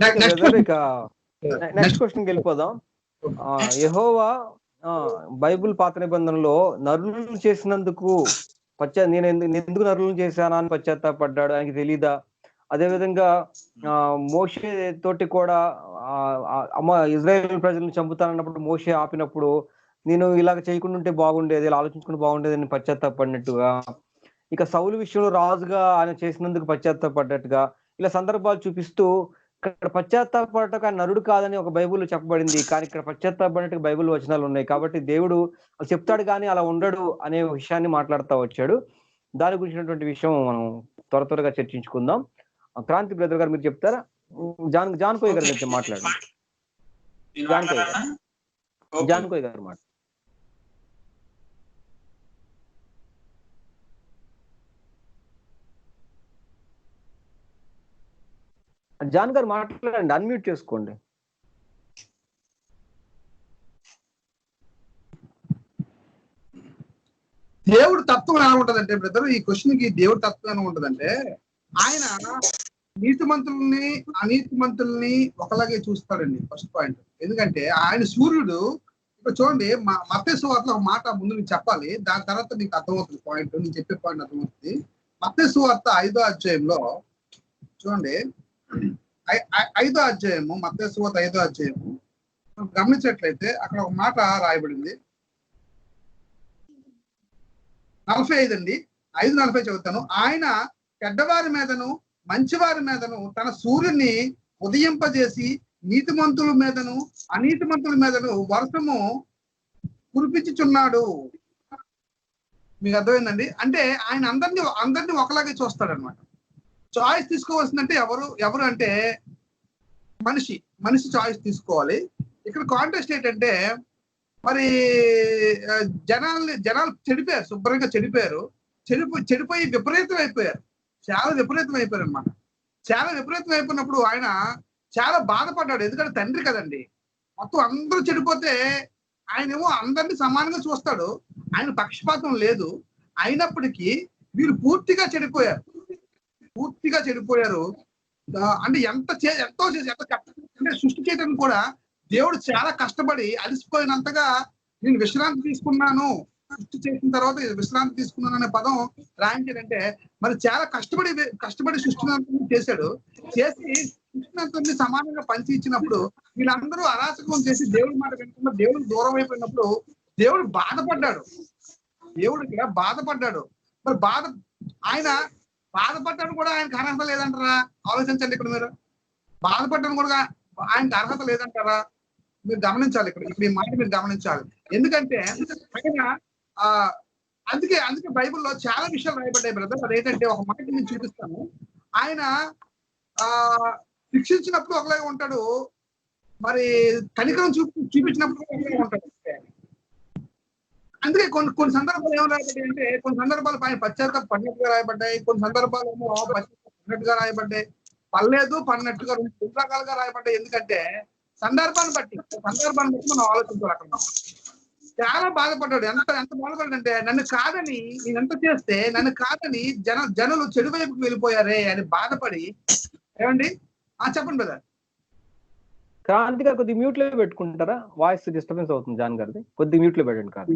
ఇక నెక్స్ట్ క్వశ్చన్కి వెళ్ళిపోదాం. యెహోవా బైబిల్ పాత నిబంధనలో నరులను చేసినందుకు నేను ఎందుకు నరులను చేశానా అని పశ్చాత్తాపడ్డాడు, ఆయనకి తెలీదా? అదేవిధంగా మోషే తోటి కూడా ఇజ్రాయేల్ ప్రజలను చంపుతానన్నప్పుడు మోషే ఆపినప్పుడు నేను ఇలాగ చేయకుండా ఉంటే బాగుండేది, ఇలా ఆలోచించుకుంటే బాగుండేది అని పశ్చాత్తాపడినట్టుగా, ఇక సౌలు విషయంలో రాజుగా ఆయన చేసినందుకు పశ్చాత్తాపడ్డట్టుగా, ఇలా సందర్భాలు చూపిస్తూ ఇక్కడ పశ్చాత్తాపడటకు ఆయన నరుడు కాదని ఒక బైబిల్లో చెప్పబడింది. కానీ ఇక్కడ పశ్చాత్తాపడినట్టుగా బైబిల్ వచనాలు ఉన్నాయి. కాబట్టి దేవుడు చెప్తాడు కానీ అలా ఉండడు అనే విషయాన్ని మాట్లాడుతూ వచ్చాడు. దాని గురించినటువంటి విషయం మనం త్వరగా చర్చించుకుందాం. క్రాంతి బ్రదర్ గారు మీరు చెప్తారా? జాన్కోయ్ గారు మీరు మాట్లాడండి. జాన్కోయ్ గారు మాట. జాన్ గారు మాట్లాడండి, అన్మ్యూట్ చేసుకోండి. దేవుడు తత్వం ఎలా ఉంటదంటే బ్రదర్, ఈ క్వశ్చన్ కి దేవుడు తత్వం ఎలా ఉంటదంటే, ఆయన నీతిమంతుల్ని అనీతిమంతుల్ని ఒకలాగే చూస్తాడండి. First point. ఎందుకంటే ఆయన సూర్యుడు. ఇప్పుడు చూడండి, మత్తయి సువార్తలో ఒక మాట ముందు మీకు చెప్పాలి, దాని తర్వాత మీకు అర్థమవుతుంది పాయింట్. నేను చెప్పే పాయింట్ అర్థమవుతుంది. మత్తయి సువార్త 5వ అధ్యాయంలో చూడండి, 5వ అధ్యాయము, మత్తయి సువార్త 5వ అధ్యాయము గమనించినట్లయితే అక్కడ ఒక మాట రాయబడింది. 45 అండి, 5:40 చదువుతాను. ఆయన చెడ్డవారి మీదను మంచివారి మీదను తన సూర్యుని ఉదయింపజేసి నీతిమంతుల మీదను అనీతిమంతుల మీదను వర్షము కురిపించుచున్నాడు. మీకు అర్థమైందండి? అంటే ఆయన అందరినీ ఒకలాగే చూస్తాడు అనమాట. చాయిస్ తీసుకోవాల్సిందంటే ఎవరు అంటే మనిషి చాయిస్ తీసుకోవాలి. ఇక్కడ కాంటెస్ట్ ఏంటంటే, మరి జనాలు చెడిపోయారు, శుభ్రంగా చెడిపోయారు. చెడిపోయి విపరీతం అయిపోయారు, చాలా విపరీతం అయిపోయారు అనమాట. చాలా విపరీతం అయిపోయినప్పుడు ఆయన చాలా బాధపడ్డాడు. ఎందుకంటే తండ్రి కదండి. మొత్తం అందరూ చెడిపోతే ఆయనేమో అందరినీ సమానంగా చూస్తాడు. ఆయన పక్షపాతం లేదు. అయినప్పటికీ వీరు పూర్తిగా చెడిపోయారు. అంటే ఎంతో చేసి అంటే సృష్టి చేయడం కూడా దేవుడు చాలా కష్టపడి అలసిపోయినంతగా నేను విశ్రాంతి తీసుకున్నాను, సృష్టి చేసిన తర్వాత విశ్రాంతి తీసుకున్నాను అనే పదం రాయించాడంటే, మరి చాలా కష్టపడి సృష్టిని చేశాడు. చేసి సృష్టిని సమానంగా పంచి ఇచ్చినప్పుడు వీళ్ళందరూ అరాచకం చేసి దేవుడి మాట వినకుండా దేవుడు దూరం అయిపోయినప్పుడు దేవుడు బాధపడ్డాడు. మరి ఆయన బాధపడ్డాడు కూడా ఆయనకు అర్హత లేదంటారా? ఆలోచించండి. ఇక్కడ మీరు బాధపడ్డాను కూడా ఆయనకు అర్హత లేదంటారా? మీరు గమనించాలి. ఇక్కడ ఈ మాట మీరు గమనించాలి. ఎందుకంటే ఆయన అందుకే బైబిల్లో చాలా విషయాలు రాయబడ్డాయి బ్రదర్. అదేంటంటే ఒక మాట నేను చూపిస్తాను. ఆయన శిక్షించినప్పుడు ఒకలాగే ఉంటాడు, మరి కనికరం చూపించినప్పుడు ఒకలాగే ఉంటాడు. అందుకే కొన్ని సందర్భాలు ఏమో రాయబడ్డాయి అంటే, కొన్ని సందర్భాలు ఆయన పశ్చాత్తాప పడినట్టుగా రాయబడ్డాయి, కొన్ని సందర్భాలు ఏమో పడినట్టుగా రాయబడ్డాయి, పర్లేదు పడినట్టుగా రెండు రకాలుగా రాయబడ్డాయి. ఎందుకంటే సందర్భాన్ని బట్టి మనం ఆలోచించాలి. అక్కడ చాలా బాధపడ్డాడు. ఎంత బాధపడ్డాడంటే, నేను ఎంత చేస్తే నన్ను కాదని జనులు చెడు వైపుకి వెళ్ళిపోయారే అని బాధపడి. ఏమండి చెప్పండి బ్రదర్. క్రాంతి గారు కొద్దిగా మ్యూట్ లో పెట్టుకుంటారా? వాయిస్ డిస్టర్బెన్స్ అవుతుంది. జాన్ గారిది కొద్దిగా మ్యూట్ లో పెట్టండి. క్రాంతి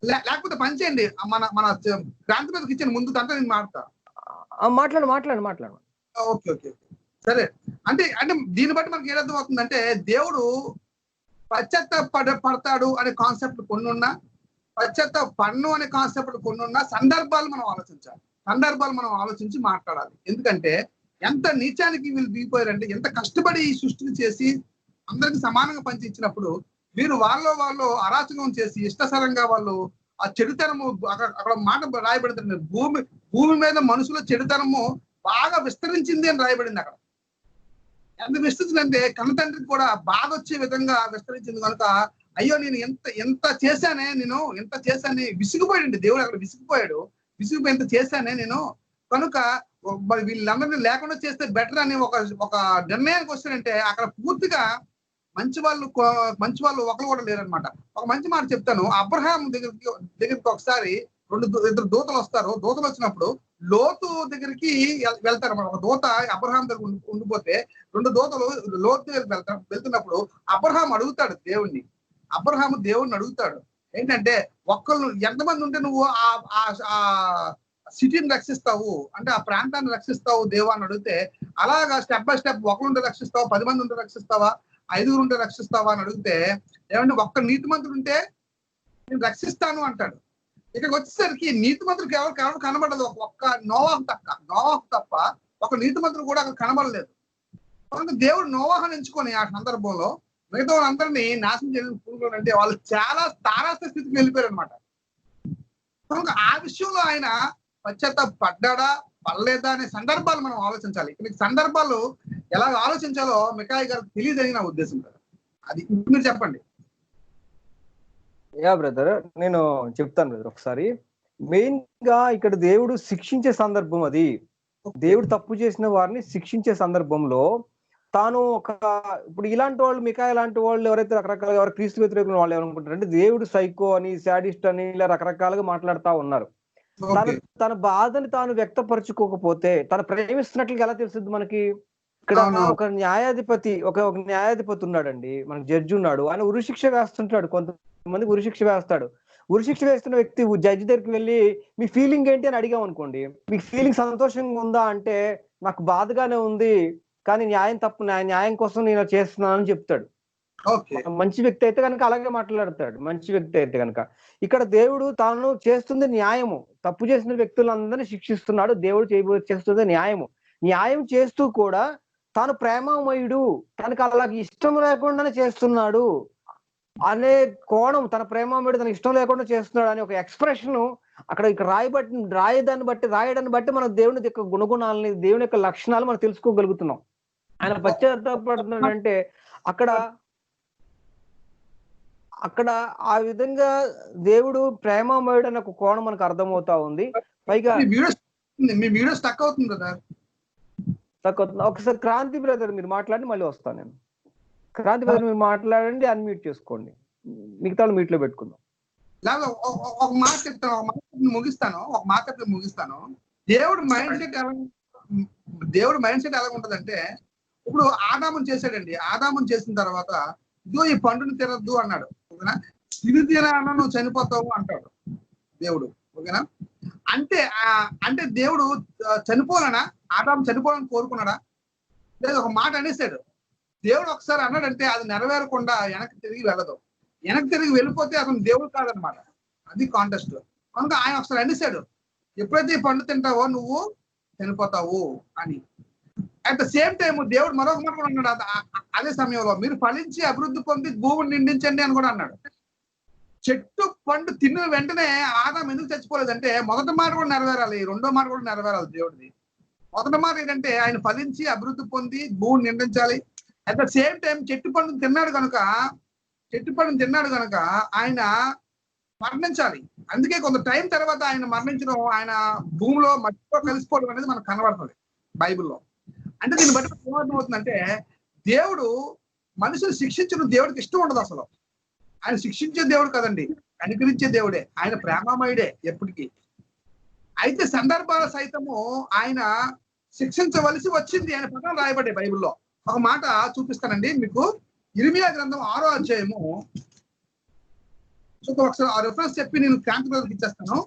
లేకపోతే పని చేయండి, మన క్రాంతి మీదకి ఇచ్చిన ముందు తంటే నేను మాట్లాడు. ఓకే సరే. అంటే దీన్ని బట్టి మనకి ఏదర్థం అవుతుందంటే, దేవుడు పశ్చాత్తాపడతాడు అనే కాన్సెప్ట్ కొన్ని ఉన్నా, పశ్చాత్తాపడను అనే కాన్సెప్ట్ కొన్ని ఉన్నా, సందర్భాలు మనం ఆలోచించి మాట్లాడాలి. ఎందుకంటే ఎంత నీచానికి వీళ్ళు దిగిపోయారంటే, ఎంత కష్టపడి ఈ సృష్టిని చేసి అందరికి సమానంగా పంచి ఇచ్చినప్పుడు వీరు వాళ్ళు అరాచకం చేసి ఇష్టసరంగా వాళ్ళు ఆ చెడుతనము అక్కడ మాట రాయబడుతుంది. భూమి మీద మనుషుల చెడుతనము బాగా విస్తరించింది అని రాయబడింది. అక్కడ ఎంత విస్తరించిందంటే కన్నతండ్రికి కూడా బాధ వచ్చే విధంగా విస్తరించింది. కనుక అయ్యో నేను ఎంత చేశానే విసిగిపోయాడండి దేవుడు. అక్కడ విసిగిపోయి ఎంత చేశానే నేను, కనుక మరి వీళ్ళందరినీ లేకుండా చేస్తే బెటర్ అని ఒక నిర్ణయానికి వస్తారంటే, అక్కడ పూర్తిగా మంచి వాళ్ళు ఒకరు కూడా లేరనమాట. ఒక మంచి మాట చెప్తాను. అబ్రహాం దగ్గరికి ఒకసారి ఇద్దరు దూతలు వస్తారు. దూతలు వచ్చినప్పుడు లోతు దగ్గరికి వెళ్తారు. ఒక దూత అబ్రహాం దగ్గర ఉండిపోతే 2 దూతలు లోతు దగ్గరికి వెళ్తున్నప్పుడు అబ్రహాం అడుగుతాడు దేవుణ్ణి. దేవుణ్ణి అడుగుతాడు ఏంటంటే, ఒక్కళ్ళు ఎంతమంది ఉంటే నువ్వు ఆ సిటీని రక్షిస్తావు, అంటే ఆ ప్రాంతాన్ని రక్షిస్తావు దేవా అని అడిగితే, అలాగా స్టెప్ బై స్టెప్ ఒకరుంటే రక్షిస్తావా, 10 మంది ఉంటే రక్షిస్తావా, 5 ఉంటే రక్షిస్తావా అని అడిగితే, ఏమంటే ఒక్క నీతిమంతుడు ఉంటే నేను రక్షిస్తాను అంటాడు. ఇక్కడికి వచ్చేసరికి నీతిమంతుడికి ఎవరు కనబడదు. ఒక్క నోవాహు తప్ప ఒక నీతిమంతుడు కూడా అక్కడ కనబడలేదు. దేవుడు నోవాహుని ఎంచుకొని ఆ సందర్భంలో మిగతా వాళ్ళందరినీ నాశనం చేయడానికి పూనుకోనంటే వాళ్ళు చాలా తారాస్థ స్థితికి వెళ్ళిపోయారు అనమాట. కనుక ఆ విషయంలో ఆయన పడ్డాడా పడలేదా అనే సందర్భాలు మనం ఆలోచించాలి. ఇక్కడ సందర్భాలు ఎలా ఆలోచించాలో మిఖాయి గారికి తెలియదని నా ఉద్దేశం కదా. అది మీరు చెప్పండి. యా బ్రదర్, నేను చెప్తాను బ్రదర్. ఒకసారి మెయిన్ గా ఇక్కడ దేవుడు శిక్షించే సందర్భం అది. దేవుడు తప్పు చేసిన వారిని శిక్షించే సందర్భంలో తాను ఇప్పుడు ఇలాంటి వాళ్ళు, మిఖాయి లాంటి వాళ్ళు ఎవరైతే రకరకాలుగా ఎవరు క్రీస్తు వ్యతిరేకులు వాళ్ళు ఏమనుకుంటారు అంటే దేవుడు సైకో అని, శాడిస్ట్ అని ఇలా రకరకాలుగా మాట్లాడుతూ ఉన్నారు. తన బాధని తాను వ్యక్తపరచుకోకపోతే తను ప్రేమిస్తున్నట్లుగా ఎలా తెలుస్తుంది మనకి? ఇక్కడ ఒక న్యాయాధిపతి ఉన్నాడండి, మనకు జడ్జి ఉన్నాడు, ఆయన ఉరిశిక్ష వేస్తుంటాడు. కొంతమందికి ఉరిశిక్ష వేస్తాడు. ఉరిశిక్ష వేస్తున్న వ్యక్తి జడ్జి దగ్గరికి వెళ్ళి మీ ఫీలింగ్ ఏంటి అని అడిగాం అనుకోండి, మీకు ఫీలింగ్ సంతోషంగా ఉందా అంటే నాకు బాధగానే ఉంది, కానీ న్యాయం కోసం నేను చేస్తున్నానని చెప్తాడు. మంచి వ్యక్తి అయితే కనుక అలాగే మాట్లాడతాడు. మంచి వ్యక్తి అయితే కనుక ఇక్కడ దేవుడు తాను చేస్తుంది న్యాయము. తప్పు చేసిన వ్యక్తులందరినీ శిక్షిస్తున్నాడు. దేవుడు చేస్తుంది న్యాయం చేస్తూ కూడా తాను ప్రేమమయుడు, తనకు అలాగే ఇష్టం లేకుండానే చేస్తున్నాడు అనే కోణం, తన ప్రేమమయుడు తనకు ఇష్టం లేకుండా చేస్తున్నాడు అనే ఒక ఎక్స్ప్రెషన్ అక్కడ రాయడాన్ని బట్టి మనం దేవుని యొక్క గుణగుణాలని, దేవుని యొక్క లక్షణాలు మనం తెలుసుకోగలుగుతున్నాం. ఆయన పశ్చాత్తాపడుతున్నాడంటే అక్కడ ఆ విధంగా దేవుడు ప్రేమమయుడు అనే ఒక కోణం మనకు అర్థమవుతా ఉంది. పైగా స్టక్ అవుతుంది కదా. ఒకసారి క్రాంతి బ్రదర్ మీరు మాట్లాడి మళ్ళీ వస్తాను నేను. క్రాంతి బ్రదర్ మీరు మాట్లాడండి, అన్మ్యూట్ చేసుకోండి, మిగతా మ్యూట్ లో పెట్టుకుందాం. ఒక మాట చెప్తాను, ముగిస్తాను. దేవుడు మైండ్ సెట్ ఎలా ఉంటదంటే, ఇప్పుడు ఆదాముని చేశాడండి. ఆదాముని చేసిన తర్వాత ఇదో ఈ పండుని తినద్దు అన్నాడు, ఓకేనా? ఇది తినాలన్నా నువ్వు చనిపోతావు అంటాడు దేవుడు, ఓకేనా? అంటే దేవుడు చనిపోవాలనా? ఆదాము చనిపోవాలని కోరుకున్నాడా? లేదు, ఒక మాట అనేసాడు. దేవుడు ఒకసారి అన్నాడంటే అది నెరవేరకుండా వెనక్కి తిరిగి వెళ్ళదు. వెనక్కి తిరిగి వెళ్ళిపోతే అతను దేవుడు కాదనమాట. అది కాంటెస్ట్. కనుక ఆయన ఒకసారి అనేసాడు, ఎప్పుడైతే ఈ పండు తింటావో నువ్వు చనిపోతావు అని. అట్ ద సేమ్ టైం దేవుడు మరొక మాట కూడా అన్నాడు అదే సమయంలో, మీరు ఫలించి అభివృద్ధి పొంది భూమిని నిండించండి అని కూడా అన్నాడు. చెట్టు పండు తిన్న వెంటనే ఆదాం ఎందుకు చచ్చిపోలేదంటే మొదటి మాట కూడా నెరవేరాలి, రెండో మాట కూడా నెరవేరాలి దేవుడిది. మొదటి మాట ఏంటంటే ఆయన ఫలించి అభివృద్ధి పొంది భూమిని నిండించాలి. అట్ ద సేమ్ టైం చెట్టు పండును తిన్నాడు కనుక ఆయన మరణించాలి. అందుకే కొంత టైం తర్వాత ఆయన మరణించడం, ఆయన భూమిలో మట్టితో కలిసిపోవడం అనేది మనకు కనబడుతుంది బైబిల్లో. అంటే దీన్ని బట్టి ఏమర్థమవుతుందంటే, దేవుడు మనుషులు శిక్షించడం దేవుడికి ఇష్టం ఉండదు అసలు. ఆయన శిక్షించే దేవుడు కదండి, అనుగ్రహించే దేవుడే. ఆయన ప్రేమమయుడే ఎప్పటికీ. అయితే సందర్భాల సైతము ఆయన శిక్షించవలసి వచ్చింది అనే పదం రాయబడ్డాయి బైబిల్లో. ఒక మాట చూపిస్తానండి మీకు. ఇర్మియా గ్రంథం 6వ అధ్యాయము, ఒకసారి ఆ రిఫరెన్స్ చెప్పి నేను క్రాంతి బ్రదర్కి ఇచ్చేస్తాను.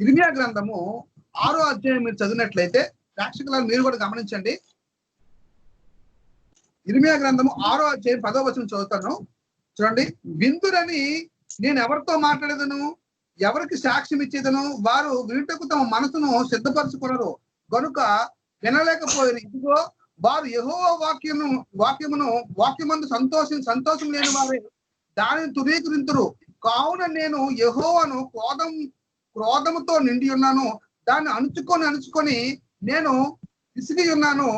ఇర్మియా గ్రంథము 6వ అధ్యాయం మీరు చదివినట్లయితే ప్రేక్షకులను మీరు కూడా గమనించండి. ఇర్మియా గ్రంథము 6వ అధ్యాయం 10వ వచనం చదువుతాను, చూడండి. విందురని నేను ఎవరితో మాట్లాడేదను, ఎవరికి సాక్ష్యం ఇచ్చేదను, వారు వినుటకు తమ మనసును సిద్ధపరచుకున్నారు గనుక వినలేకపోయిన. ఇదిగో వారు యెహోవా వాక్యమందు సంతోషం లేని వారే దానిని తురీకరింతురు. కావున నేను యెహోవాను క్రోధముతో నిండి ఉన్నాను, దాన్ని అణుచుకొని నేను విసిగి ఉన్నాను.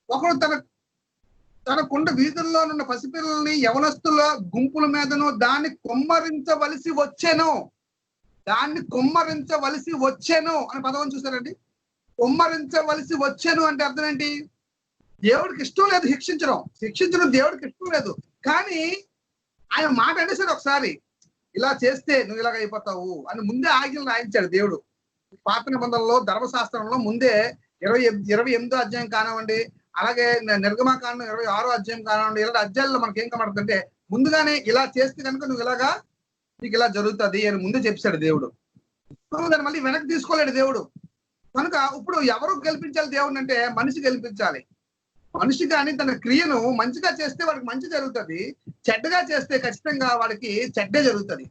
ఒకడు తన కుండ వీధుల్లో ఉన్న పసిపిల్లల్ని యవనస్తుల గుంపుల మీదను దాన్ని కొమ్మరించవలసి వచ్చాను అని పదవం చూసారండి. కొమ్మరించవలసి వచ్చాను అంటే అర్థం ఏంటి? దేవుడికి ఇష్టం లేదు శిక్షించడం దేవుడికి ఇష్టం లేదు. కానీ ఆయన మాట అనేసాడు, ఒకసారి ఇలా చేస్తే నువ్వు ఇలాగ అయిపోతావు అని ముందే ఆజ్ఞలు రాయించాడు దేవుడు. పాత నిబంధనలో ధర్మశాస్త్రంలో ముందే 28వ అధ్యాయం కానివ్వండి, అలాగే నిర్గమకాండం 26వ అధ్యాయం కానివ్వండి, ఇలాంటి అధ్యాయాల్లో మనకి ఏం కనబడుతుందంటే ముందుగానే ఇలా చేస్తే కనుక నువ్వు ఇలాగా నీకు ఇలా జరుగుతుంది అని ముందే చెప్పాడు దేవుడు. దాన్ని మళ్ళీ వెనక్కి తీసుకోలేడు దేవుడు. కనుక ఇప్పుడు ఎవరు గెలిపించాలి దేవుడిని అంటే మనిషి గెలిపించాలి. మనిషి కానీ తన క్రియను మంచిగా చేస్తే వాడికి మంచి జరుగుతుంది, చెడ్డగా చేస్తే ఖచ్చితంగా వాడికి చెడ్డే జరుగుతుంది.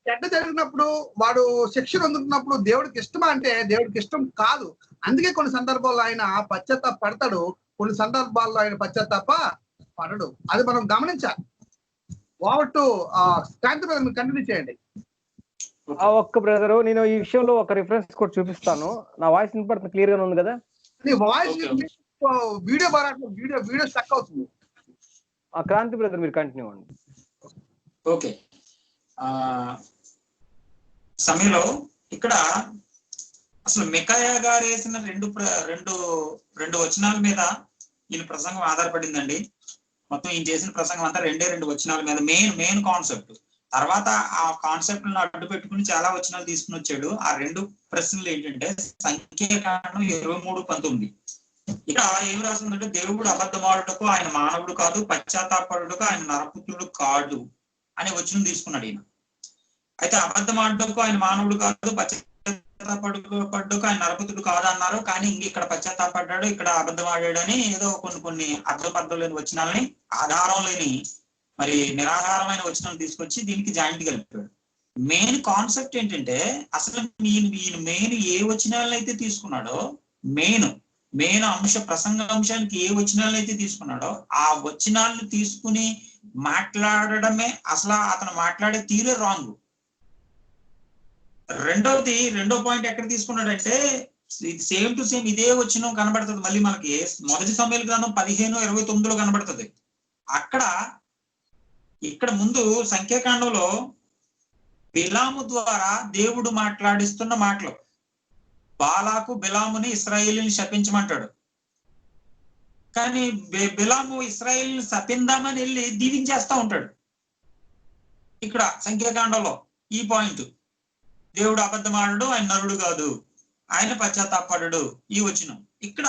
చెడ్డ జరిగినప్పుడు వాడు శిక్షణ అందుతున్నప్పుడు దేవుడికి ఇష్టమా అంటే దేవుడికి ఇష్టం కాదు. అందుకే కొన్ని సందర్భాల్లో ఆయన పశ్చాత్తాప పడతాడు, కొన్ని సందర్భాల్లో ఆయన పశ్చాత్తాప పడడు. అది మనం గమనించాలి. ఓవర్ టు శాంతి బ్రదర్, మీరు కంటిన్యూ చేయండి. ఒక్క బ్రదర్, నేను ఈ విషయంలో ఒక రిఫరెన్స్ కూడా చూపిస్తాను. నా వాయిస్ వినపడుతుంది, క్లియర్ గా ఉంది కదా? నీ వాయిస్ వీడియో బాగా వీడియో స్టక్ అవుతుంది. క్రాంతి బ్రదర్ మీరు కంటిన్యూ అవ్వండి. ఓకే, సమయంలో ఇక్కడ అసలు మికాయా గారు వేసిన రెండు వచనాల మీద ఈయన ప్రసంగం ఆధారపడిందండి. మొత్తం ఈయన చేసిన ప్రసంగం అంతా రెండు వచనాల మీద మెయిన్ కాన్సెప్ట్. తర్వాత ఆ కాన్సెప్ట్ అడ్డు పెట్టుకుని చాలా వచనాలు తీసుకుని వచ్చాడు. ఆ రెండు ప్రశ్నలు ఏంటంటే సంఖ్యాకాండం 23:19. ఇక్కడ ఏం రాస్తుందంటే దేవుడు అబద్ధమాడుటకు ఆయన మానవుడు కాదు, పశ్చాత్తాపడుటకు ఆయన నరపుత్రుడు కాదు అనే వచనం తీసుకున్నాడు ఈయన. అయితే అబద్ధమాడుటకు ఆయన మానవుడు కాదు, పశ్చాత్తాపడుటకు ఆయన నరపుత్రుడు కాదు అన్నారు. కానీ ఇక్కడ పశ్చాత్తాపడ్డాడు, ఇక్కడ అబద్ధం ఆడాడు అని ఏదో కొన్ని అర్థం లేని వచనాలని ఆధారం లేని మరి నిరాధారమైన వచనాలు తీసుకొచ్చి దీనికి జాయింట్ కలిపాడు. మెయిన్ కాన్సెప్ట్ ఏంటంటే అసలు ఈయన మెయిన్ ఏ వచనాలను అయితే తీసుకున్నాడో, మెయిన్ ప్రసంగ అంశానికి ఏ వచనాలను అయితే తీసుకున్నాడో ఆ వచనాలను తీసుకుని మాట్లాడడమే అసలు అతను మాట్లాడే తీరే రాంగ్. రెండో పాయింట్ ఎక్కడ తీసుకున్నాడంటే సేమ్ టు సేమ్ ఇదే వచనం కనబడుతుంది మళ్ళీ మనకి 1 సమూయేలు గ్రంథం 15:29 కనబడుతుంది. ఇక్కడ ముందు సంఖ్యాకాండంలో బిలాము ద్వారా దేవుడు మాట్లాడిస్తున్న మాటలు, బాలాకు బిలాముని ఇశ్రాయేలుని శపించమంటాడు. కానీ బిలాము ఇశ్రాయేలుని శపిందామని వెళ్ళి దీవించేస్తా ఉంటాడు. ఇక్కడ సంఖ్యాకాండంలో ఈ పాయింట్, దేవుడు అబద్ధమాడడు, ఆయన నరుడు కాదు, ఆయన పశ్చాత్తాపడడు, ఈ వచనం. ఇక్కడ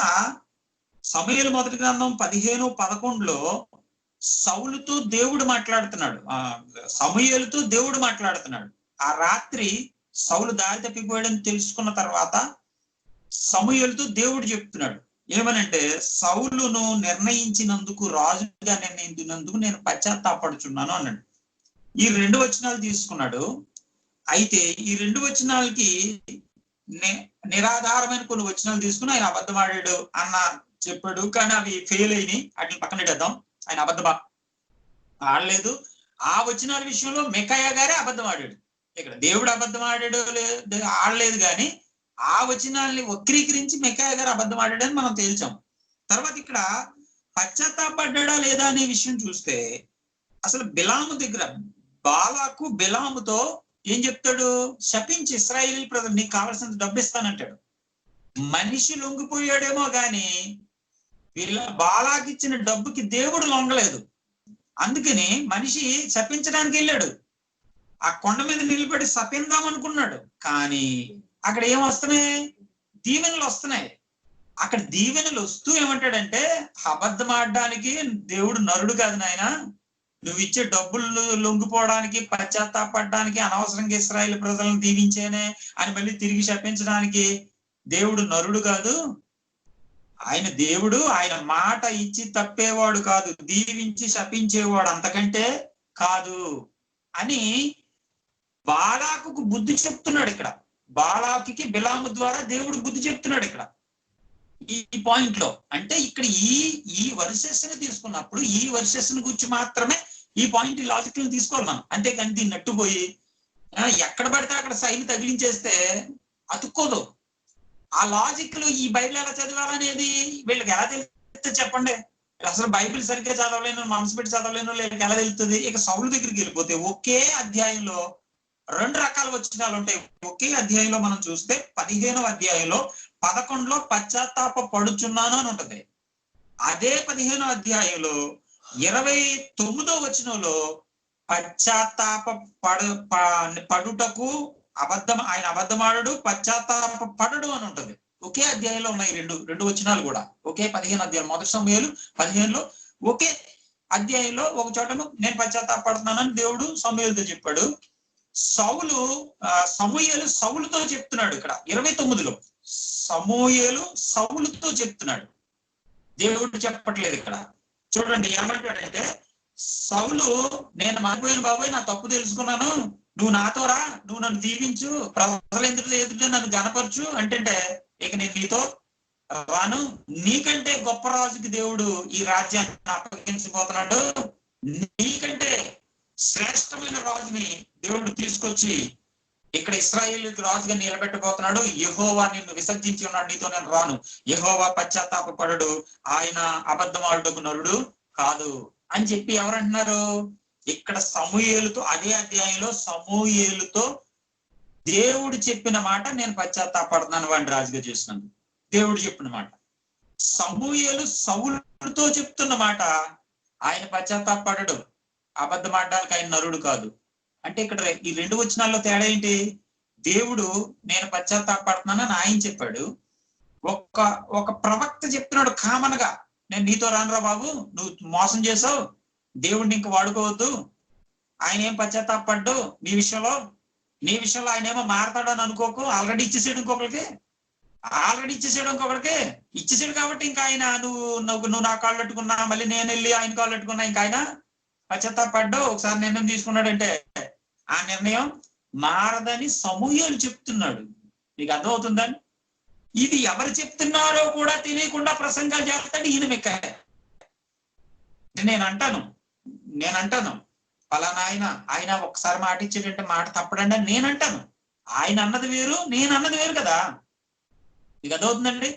సమూయేలు మొదటి గ్రంథం 15:11లో సౌలుతో దేవుడు మాట్లాడుతున్నాడు, సమూయేలుతో దేవుడు మాట్లాడుతున్నాడు. ఆ రాత్రి సౌలు దారి తప్పిపోయాడని తెలుసుకున్న తర్వాత సమూయేలుతో దేవుడు చెప్తున్నాడు ఏమనంటే, సౌలును నిర్ణయించినందుకు, రాజుగా నిర్ణయించినందుకు నేను పశ్చాత్తాపడుచున్నాను అన్నాడు. ఈ 2 వచనాలు తీసుకున్నాడు. అయితే ఈ 2 వచనాలకి నిరాధారమైన కొన్ని వచనాలు తీసుకుని ఆయన అబద్ధం ఆడాడు అన్న చెప్పాడు. కానీ అవి ఫెయిల్ అయినాయి, వాటిని పక్కన పెట్టేద్దాం. ఆయన అబద్ధం ఆడలేదు. ఆ వచనాల విషయంలో మికాయా గారే అబద్ధం ఆడాడు. ఇక్కడ దేవుడు అబద్ధం ఆడలేదు కానీ ఆ వచనాల్ని వక్రీకరించి మికాయా గారు అబద్ధం ఆడాడని మనం తేల్చాం. తర్వాత ఇక్కడ పశ్చాత్తాపడ్డా లేదా అనే విషయం చూస్తే అసలు బిలాము దగ్గర బాలాకు బిలాముతో ఏం చెప్తాడు, శపించి ఇశ్రాయేలు ప్రజలు నీకు కావాల్సినంత డబ్బు ఇస్తానంటాడు. మనిషి లొంగిపోయాడేమో గాని బాలాకి ఇచ్చిన డబ్బుకి దేవుడు లొంగలేదు. అందుకని మనిషి శపించడానికి వెళ్ళాడు, ఆ కొండ మీద నిలబడి శపిందాం అనుకున్నాడు. కానీ అక్కడ ఏం వస్తున్నాయి, దీవెనలు వస్తున్నాయి. అక్కడ దీవెనలు వస్తూ ఏమంటాడంటే, అబద్ధం ఆడడానికి దేవుడు నరుడు కాదు నాయన, నువ్వు ఇచ్చే డబ్బులు లొంగిపోవడానికి, పశ్చాత్తాపడడానికి, అనవసరంగా ఇశ్రాయేలు ప్రజలను దీవించేనే అని మళ్ళీ తిరిగి శపించడానికి దేవుడు నరుడు కాదు, ఆయన దేవుడు, ఆయన మాట ఇచ్చి తప్పేవాడు కాదు, దీవించి శపించేవాడు అంతకంటే కాదు అని బాలాకు బుద్ధి చెప్తున్నాడు. ఇక్కడ బాలాకి బిలాము ద్వారా దేవుడు బుద్ధి చెప్తున్నాడు ఇక్కడ ఈ పాయింట్ లో. అంటే ఇక్కడ ఈ వర్సెస్ ని తీసుకున్నప్పుడు ఈ వర్సెస్ ని గురించి మాత్రమే ఈ పాయింట్ లాజిక్ ని తీసుకోవాలి మనం. అంతేకాని దీన్ని నట్టుపోయి ఎక్కడ పడితే అక్కడ సైన్ తగిలించేస్తే అతుక్కోదు. ఆ లాజిక్ లో ఈ బైబిల్ ఎలా చదవాలనేది వీళ్ళకి ఎలా తెలుస్తుంది చెప్పండి. అసలు బైబిల్ సరిగ్గా చదవలేను, మనసు పెట్టి చదవలేను, వీళ్ళకి ఎలా తెలుస్తుంది? ఇక సౌలు దగ్గరికి వెళ్ళిపోతే ఒకే అధ్యాయంలో 2 రకాల వచనాలు ఉంటాయి. ఒకే అధ్యాయంలో మనం చూస్తే 15వ అధ్యాయంలో 11లో పశ్చాత్తాప పడుచున్నాను అని ఉంటది. అదే 15వ అధ్యాయంలో 29వ వచనంలో పశ్చాత్తాప పడుటకు ఆయన అబద్ధమాడు పశ్చాత్తాపడడు అని ఉంటది. ఒకే అధ్యాయంలో ఉన్నాయి రెండు వచనాలు కూడా. ఒకే 15 అధ్యాయం, మొదటి సమూయేలు 15లో ఒకే అధ్యాయంలో ఒక చోటను నేను పశ్చాత్తాపడుతున్నానని దేవుడు సమూయేలుతో చెప్పాడు. సమూయేలు సౌలుతో చెప్తున్నాడు. ఇక్కడ 29లో సమూయేలు సౌలుతో చెప్తున్నాడు, దేవుడు చెప్పట్లేదు. ఇక్కడ చూడండి ఏమంటాడంటే, సౌలు నేను మారిపోయిన బాబాయ్, నా తప్పు తెలుసుకున్నాను, నువ్వు నాతో రా, నువ్వు నన్ను దీవించు, ప్రజల ఎదుట నన్ను గనపరచు అంటే ఇక నేను నీతో రాను, నీకంటే గొప్ప రాజుకి దేవుడు ఈ రాజ్యాన్ని అప్పగించబోతున్నాడు, నీకంటే శ్రేష్టమైన రాజుని దేవుడు తీసుకొచ్చి ఇక్కడ ఇశ్రాయేలుకి రాజుగా నిలబెట్టబోతున్నాడు, యెహోవా నిన్ను విసర్జించి ఉన్నాడు, నీతో నేను రాను, యెహోవా పశ్చాత్తాపపడడు, ఆయన అబద్ధమాడుటకు నరుడు కాదు అని చెప్పి ఎవరంటున్నారు ఇక్కడ సమూయేలుతో. అదే అధ్యాయంలో సమూయేలుతో దేవుడు చెప్పిన మాట, నేను పశ్చాత్తాపడుతున్నాను వాడిని రాజుగా చేసినాను, దేవుడు చెప్పిన మాట. సమూయేలు సౌలుతో చెప్తున్న మాట, ఆయన పశ్చాత్తాపడడు, అబద్ధమాడడానికి ఆయన నరుడు కాదు అంటే ఇక్కడ ఈ 2 వచనాల్లో తేడా ఏంటి? దేవుడు నేను పశ్చాత్తాపడుతున్నానని ఆయన చెప్పాడు, ఒక ప్రవక్త చెప్తున్నాడు కామన్ గా, నేను నీతో రానురా బాబు, నువ్వు మోసం చేసావు, దేవుడిని ఇంక వాడుకోవద్దు, ఆయన ఏం పశ్చాత్తాపడ్డు నీ విషయంలో ఆయన ఏమో మారతాడు అని అనుకోకు, ఆల్రెడీ ఇచ్చేసాడు ఇంకొకరికి ఇచ్చేసాడు కాబట్టి ఇంకా ఆయన నువ్వు నా కాళ్ళు పెట్టుకున్నా, మళ్ళీ నేను వెళ్ళి ఆయన కాళ్ళు పెట్టుకున్నా, ఇంకా ఆయన పశ్చాత్తాపడ్డు, ఒకసారి నిర్ణయం తీసుకున్నాడంటే ఆ నిర్ణయం మారదని సమూయేలు చెప్తున్నాడు. మీకు అర్థమవుతుందని? ఇది ఎవరు చెప్తున్నారో కూడా తెలియకుండా ప్రసంగాలు చేస్తాడు ఈయన మిక్కాయ. నేను అంటాను పలానా ఆయన ఒకసారి మాట ఇచ్చేటంటే మాట తప్పడండి అని నేను అంటాను. ఆయన అన్నది వేరు, నేను అన్నది వేరు కదా. మీకు అర్థమవుతుందండి?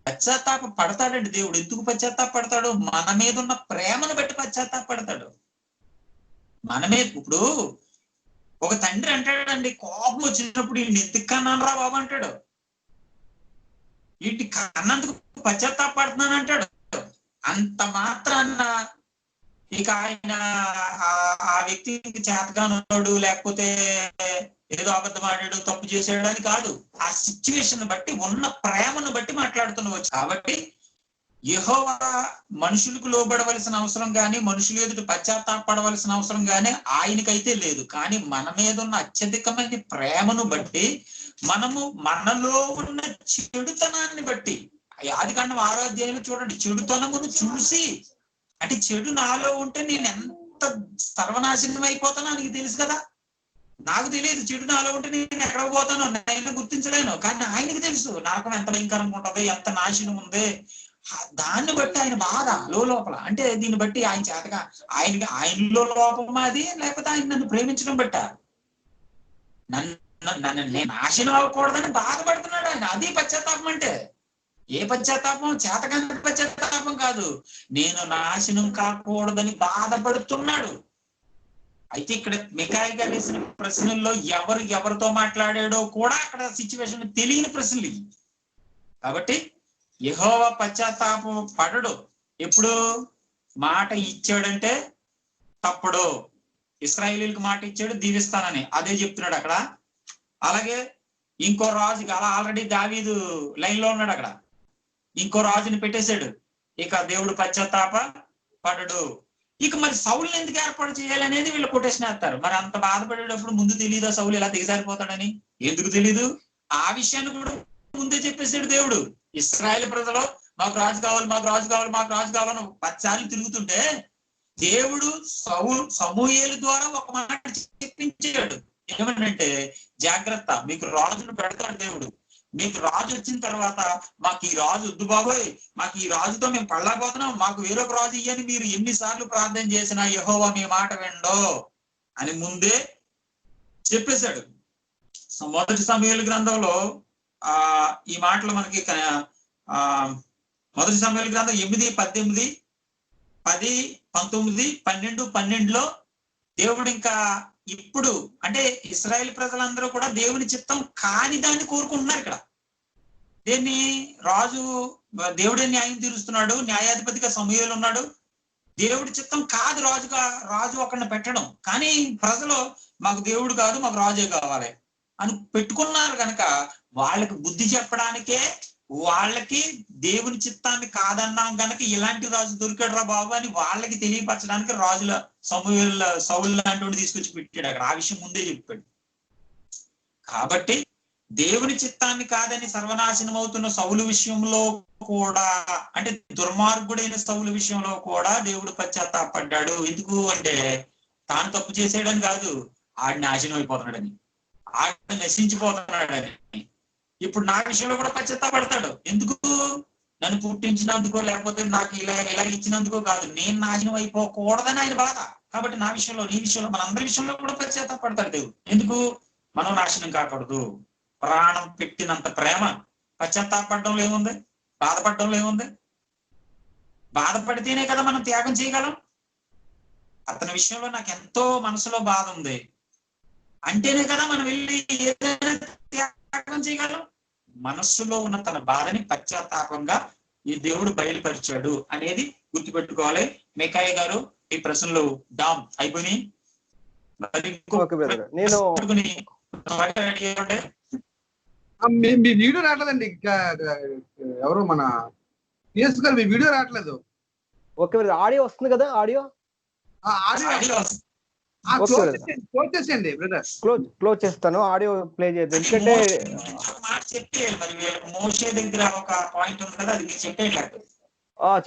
పశ్చాత్తాప పడతాడండి దేవుడు. ఎందుకు పశ్చాత్తాపడతాడు? మన మీద ఉన్న ప్రేమను బట్టి పశ్చాత్తాపడతాడు. ఇప్పుడు ఒక తండ్రి అంటాడండి, కోపం వచ్చినప్పుడు ఈయన ఎందుకు కన్నాను రా బాబు అంటాడు, వీటి కన్నందుకు పశ్చాత్తాపడుతున్నాను అంటాడు. అంత మాత్రాన్న ఇక ఆయన ఆ వ్యక్తికి చేతగానున్నాడు, లేకపోతే ఏదో అబద్ధమాడాడు, తప్పు చేసాడు అని కాదు. ఆ సిచ్యువేషన్ బట్టి, ఉన్న ప్రేమను బట్టి మాట్లాడుతున్నావచ్చు. కాబట్టి యెహోవా మనుషులకు లోబడవలసిన అవసరం కానీ, మనుషులు ఎదుట పశ్చాత్తాపడవలసిన అవసరం కానీ ఆయనకైతే లేదు. కానీ మన మీద ఉన్న అత్యధికమైన ప్రేమను బట్టి, మనలో ఉన్న చెడుతనాన్ని బట్టి, ఆదికాండం 6వ అధ్యాయంలో చూడండి, చెడుతనమును చూసి, అంటే చెడు నాలో ఉంటే నేను ఎంత సర్వనాశనం అయిపోతానో ఆయనకి తెలుసు కదా. నాకు తెలియదు చెడు నాలో ఉంటే నేను ఎక్కడ పోతానో నేను గుర్తించలేను, కానీ ఆయనకి తెలుసు నరకం ఎంత భయంకరంగా ఉంటది, ఎంత నాశనం ఉంది. దాన్ని బట్టి ఆయన బాధ లోపల. అంటే దీన్ని బట్టి ఆయన చేతగా ఆయనలో లోపం అది, లేకపోతే ఆయన నన్ను ప్రేమించడం బట్ట నన్ను నేను నాశనం అవ్వకూడదని బాధపడుతున్నాడు ఆయన. అది పశ్చాత్తాపం అంటే. ఏ పశ్చాత్తాపం? చేతకాని పశ్చాత్తాపం కాదు, నేను నాశనం కాకూడదని బాధపడుతున్నాడు. అయితే ఇక్కడ మికాయి గారు వేసిన ప్రశ్నల్లో ఎవరితో మాట్లాడాడో కూడా అక్కడ సిచ్యువేషన్ తెలియని ప్రశ్నలు ఇవి. కాబట్టి యెహోవా పశ్చాత్తాపం పడడు. ఎప్పుడు మాట ఇచ్చాడంటే తప్పుడు. ఇశ్రాయేలీయులకు మాట ఇచ్చాడు దీవిస్తానని, అదే చెప్తున్నాడు అక్కడ. అలాగే ఇంకో రాజుకి, అలా ఆల్రెడీ దావీదు లైన్ లో ఉన్నాడు అక్కడ, ఇంకో రాజుని పెట్టేశాడు. ఇక దేవుడు పశ్చాత్తాప పడడు. ఇక మరి సౌలుని ఎందుకు ఏర్పాటు చేయాలనేది వీళ్ళు కొటేషన్ వేస్తారు. మరి అంత బాధపడేటప్పుడు ముందు తెలియదా సౌలు ఎలా దిగజారిపోతాడని? ఎందుకు తెలీదు? ఆ విషయాన్ని కూడా ముందే చెప్పేశాడు దేవుడు. ఇశ్రాయేలు ప్రజలు మాకు రాజు కావాలి, మాకు రాజు కావాలి, మాకు రాజు కావాలని 10 సార్లు తిరుగుతుంటే దేవుడు సమూయేలు ద్వారా ఒక మాట చెప్పించాడు. ఏమనంటే, జాగ్రత్త, మీకు రాజును పెడతాడు దేవుడు. మీకు రాజు వచ్చిన తర్వాత మాకు ఈ రాజు వద్దు బాబోయ్, మాకు ఈ రాజుతో మేము పళ్ళాపోతున్నాం, మాకు వేరొక రాజు ఇయ్యని మీరు ఎన్నిసార్లు ప్రార్థన చేసినా యెహోవా మీ మాట వినడో అని ముందే చెప్పేశాడు. మొదటి సమూయేలు గ్రంథంలో ఈ మాటలు మనకి మొదటి సమూయేలు గ్రంథం 8, 18, 10, 19, 12, 12లో దేవుడు ఇంకా ఇప్పుడు అంటే ఇశ్రాయేల్ ప్రజలందరూ కూడా దేవుని చిత్తం కాని దాన్ని కోరుకుంటున్నారు. ఇక్కడ దేన్ని? దేవుడే న్యాయం తీరుస్తున్నాడు, న్యాయాధిపతిగా సమూయేలు ఉన్నాడు. దేవుడి చిత్తం కాదు రాజు ఒకరిని పెట్టడం, కానీ ప్రజలు మాకు దేవుడు కాదు, మాకు రాజే కావాలి. అని పెట్టుకున్నారు కనుక వాళ్ళకి బుద్ధి చెప్పడానికే, వాళ్ళకి దేవుని చిత్తాన్ని కాదన్నాం గనక ఇలాంటి రాజు దొరికాడు రా బాబు అని వాళ్ళకి తెలియపరచడానికి రాజుల సౌలు లాంటి వాడు తీసుకొచ్చి పెట్టాడు అక్కడ. ఆ విషయం ముందే చెప్పాడు. కాబట్టి దేవుని చిత్తాన్ని కాదని సర్వనాశనం అవుతున్న సౌలు విషయంలో కూడా, అంటే దుర్మార్గుడైన సౌలు విషయంలో కూడా దేవుడు పశ్చాత్తాపడ్డాడు. ఎందుకు అంటే తాను తప్పు చేసేయడని కాదు, ఆడు నాశనం అయిపోతున్నాడని, ఆడు నశించిపోతున్నాడని. ఇప్పుడు నా విషయంలో కూడా పశ్చాత్తాపడతాడు. ఎందుకు? నన్ను పుట్టించినందుకో లేకపోతే నాకు ఇలా ఇచ్చినందుకో కాదు, నేను నాశనం అయిపోకూడదని ఆయన బాధ. కాబట్టి నా విషయంలో, నీ విషయంలో, మన అందరి విషయంలో కూడా పశ్చాత్తాపడతాడు దేవుడు. ఎందుకు? మనం నాశనం కాకూడదు. ప్రాణం పెట్టినంత ప్రేమ పశ్చాత్తాపడడంలో ఏముంది? బాధపడడంలో ఏముంది? బాధపడితేనే కదా మనం త్యాగం చేయగలం. అతని విషయంలో నాకు ఎంతో మనసులో బాధ ఉంది అంటేనే కదా మనం వెళ్ళి ఏదైనా త్యాగం చేయగలం. మనస్సులో ఉన్న తన బాధని పశ్చాత్తాపంగా ఈ దేవుడు బయలుపరిచాడు అనేది గుర్తుపెట్టుకోవాలి. మీకాయ గారు, ఈ ప్రశ్నలు డామ్ అయిపోయి నేను మీ వీడియో రావట్లేదండి. ఎవరు మన పిఎస్ గారు మీ వీడియో రావట్లేదు. ఓకే, ఆడియో వస్తుంది కదా? ఆడియో క్లోజ్ చేస్తాను, ఆడియో ప్లే చేద్దాం. ఎందుకంటే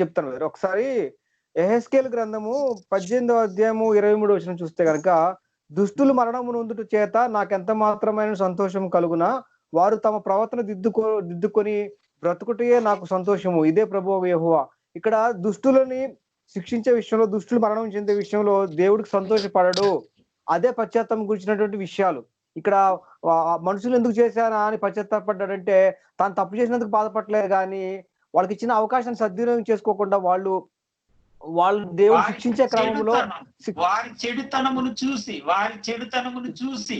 చెప్తాను ఒకసారి. యెహెజ్కేలు గ్రంథము 18వ అధ్యాయము 23వ వచనం చూస్తే కనుక, దుష్టులు మరణము నొందుట చేత నాకెంత మాత్రమైన సంతోషం కలుగునా, వారు తమ ప్రవర్తన దిద్దుకొని బ్రతుకుటే నాకు సంతోషము, ఇదే ప్రభువు యెహోవా. ఇక్కడ దుష్టులని శిక్షించే విషయంలో, దుష్టులు మరణం చెందే విషయంలో దేవుడికి సంతోషపడడు. అదే పశ్చాత్తాపం గురించినటువంటి విషయాలు. ఇక్కడ మనుషులు ఎందుకు చేశానా అని పశ్చాత్తాపడ్డాడంటే, తాను తప్పు చేసినందుకు బాధపడలేదు కానీ వాళ్ళకి ఇచ్చిన అవకాశాన్ని సద్వినియోగం చేసుకోకుండా వాళ్ళు దేవుడు శిక్షించే క్రమంలో వారి చెడుతనమును చూసి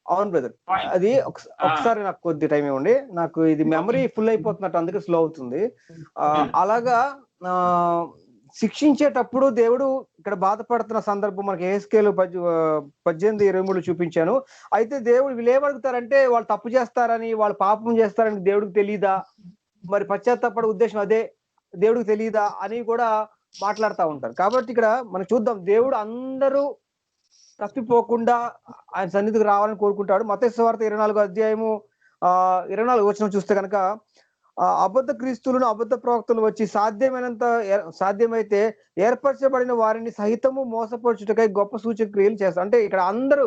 అవును బ్రదర్, అది ఒకసారి నాకు కొద్ది టైం ఇవ్వండి, నాకు ఇది మెమరీ ఫుల్ అయిపోతున్నట్టు, అందుకే స్లో అవుతుంది. అలాగా శిక్షించేటప్పుడు దేవుడు ఇక్కడ బాధపడుతున్న సందర్భం మనకి యెహెజ్కేలు 18:23 చూపించాను. అయితే దేవుడు వీళ్ళు ఏమడుగుతారంటే, వాళ్ళు తప్పు చేస్తారని, వాళ్ళు పాపం చేస్తారని దేవుడికి తెలియదా, మరి పశ్చాత్తాపడ ఉద్దేశం అదే దేవుడికి తెలియదా అని కూడా మాట్లాడుతూ ఉంటారు. కాబట్టి ఇక్కడ మనం చూద్దాం, దేవుడు అందరూ తప్పిపోకుండా ఆయన సన్నిధికి రావాలని కోరుకుంటాడు. మత్తయి సువార్త 24వ అధ్యాయము 24వ వచనం చూస్తే కనుక, అబద్ధ క్రీస్తులను, అబద్ధ ప్రవక్తలు వచ్చి సాధ్యమైతే ఏర్పరచబడిన వారిని సహితము మోసపరచుటకై గొప్ప సూచక క్రియలు చేస్తారు. అంటే ఇక్కడ అందరూ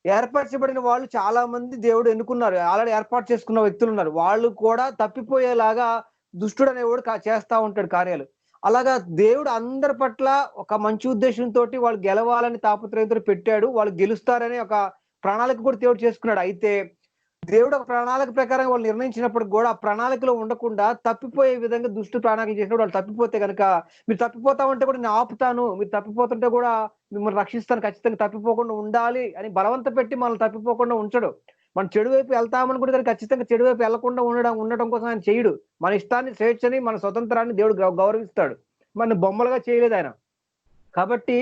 ఏర్పరచబడిన వాళ్ళు చాలా మంది దేవుడు ఎన్నుకున్నారు, ఆల్రెడీ ఏర్పాటు చేసుకున్న వ్యక్తులు ఉన్నారు. వాళ్ళు కూడా తప్పిపోయేలాగా దుష్టుడు అనేవాడు చేస్తా ఉంటాడు కార్యాలు. అలాగా దేవుడు అందరి పట్ల ఒక మంచి ఉద్దేశంతో వాళ్ళు గెలవాలని తాపత్రయంతో పెట్టాడు. వాళ్ళు గెలుస్తారని ఒక ప్రణాళిక కూడా దేవుడు చేసుకున్నాడు. అయితే దేవుడు ఒక ప్రణాళిక ప్రకారం వాళ్ళు నిర్ణయించినప్పుడు కూడా ఆ ప్రణాళికలో ఉండకుండా తప్పిపోయే విధంగా దుష్టు ప్రణాళిక చేసినప్పుడు వాళ్ళు తప్పిపోతే కనుక, మీరు తప్పిపోతామంటే కూడా నేను ఆపుతాను, మీరు తప్పిపోతుంటే కూడా మిమ్మల్ని రక్షిస్తాను, ఖచ్చితంగా తప్పిపోకుండా ఉండాలి అని బలవంత పెట్టి మనల్ని తప్పిపోకుండా ఉంచడు. మనం చెడు వైపు వెళ్తామని కూడా ఖచ్చితంగా చెడు వైపు వెళ్లకుండా ఉండడం కోసం ఆయన చేయడు. మన ఇష్టాన్ని, స్వేచ్ఛని, మన స్వతంత్రాన్ని దేవుడు గౌరవిస్తాడు. మన బొమ్మలుగా చేయలేదు ఆయన. కాబట్టి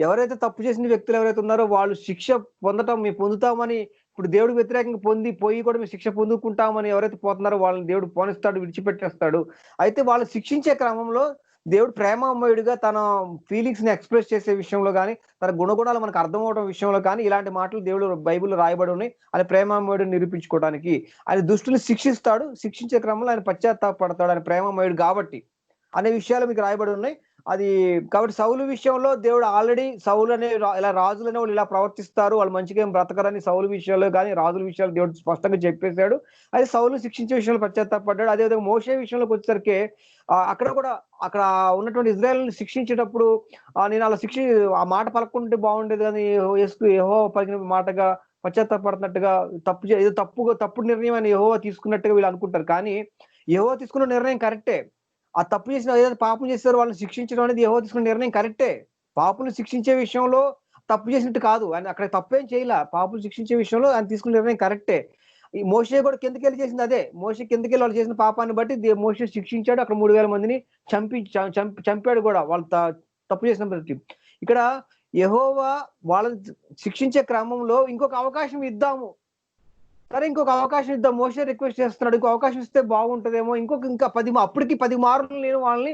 ఎవరైతే తప్పు చేసిన వ్యక్తులు ఎవరైతే ఉన్నారో వాళ్ళు శిక్ష పొందుతామని, ఇప్పుడు దేవుడికి వ్యతిరేకంగా పోయి కూడా మేము శిక్ష పొందుకుంటామని ఎవరైతే పోతున్నారో వాళ్ళని దేవుడు పోనిస్తాడు, విడిచిపెట్టేస్తాడు. అయితే వాళ్ళు శిక్షించే క్రమంలో దేవుడు ప్రేమమయుడిగా తన ఫీలింగ్స్ ని ఎక్స్ప్రెస్ చేసే విషయంలో కానీ, తన గుణగుణాలు మనకు అర్థం అవడం విషయంలో కానీ ఇలాంటి మాటలు దేవుడు బైబిల్లో రాయబడి ఉన్నాయి. ఆయన ప్రేమమయుడిని నిరూపించుకోవడానికి ఆయన దుష్టుని శిక్షిస్తాడు. శిక్షించే క్రమంలో ఆయన పశ్చాత్తాపడతాడు, ఆయన ప్రేమమయుడు కాబట్టి అనే విషయాలు మీకు రాయబడి ఉన్నాయి. అది కాబట్టి సౌలు విషయంలో దేవుడు ఆల్రెడీ సౌలు అనే ఇలా రాజులనే వాళ్ళు ఇలా ప్రవర్తిస్తారు, వాళ్ళు మంచిగా ఏం బ్రతకరని సౌలు విషయాల్లో కానీ రాజుల విషయాలు దేవుడు స్పష్టంగా చెప్పేశాడు. అయితే సౌలు శిక్షించే విషయంలో పశ్చాత్తాపడ్డాడు. అదేవిధంగా మోషే విషయంలోకి వచ్చేసరికి అక్కడ ఉన్నటువంటి ఇజ్రాయెల్ని శిక్షించేటప్పుడు నేను అలా ఆ మాట పలకుంటే బాగుండేది కానీ యెహోవా పలికిన మాటగా పశ్చాత్తాపడుతున్నట్టుగా తప్పుడు నిర్ణయం అని యెహోవా తీసుకున్నట్టుగా వీళ్ళు అనుకుంటారు. కానీ యెహోవా తీసుకున్న నిర్ణయం కరెక్టే. ఆ తప్పు చేసిన ఏదైతే పాపం చేస్తారో వాళ్ళని శిక్షించడం అనేది యెహోవా తీసుకున్న నిర్ణయం కరెక్టే. పాపులు శిక్షించే విషయంలో తప్పు చేసినట్టు కాదు, ఆయన అక్కడ తప్పేం చేయలే. పాపులు శిక్షించే విషయంలో ఆయన తీసుకున్న నిర్ణయం కరెక్టే. ఈ మోషే కూడా కిందకెళ్ళి చేసింది అదే. మోషే కిందకెళ్ళి వాళ్ళు చేసిన పాపాన్ని బట్టి మోషే శిక్షించాడు. అక్కడ 3000 మందిని చంపాడు కూడా వాళ్ళు తప్పు చేసిన బట్టి. ఇక్కడ యెహోవా వాళ్ళని శిక్షించే క్రమంలో ఇంకొక అవకాశం ఇద్దాము, సరే ఇంకొక అవకాశం ఇద్దాం. మోషే రిక్వెస్ట్ చేస్తున్నాడు. ఇంకో అవకాశం ఇస్తే బాగుంటదేమో. ఇంకా 10 అప్పటికి 10 మార్లు లేని వాళ్ళని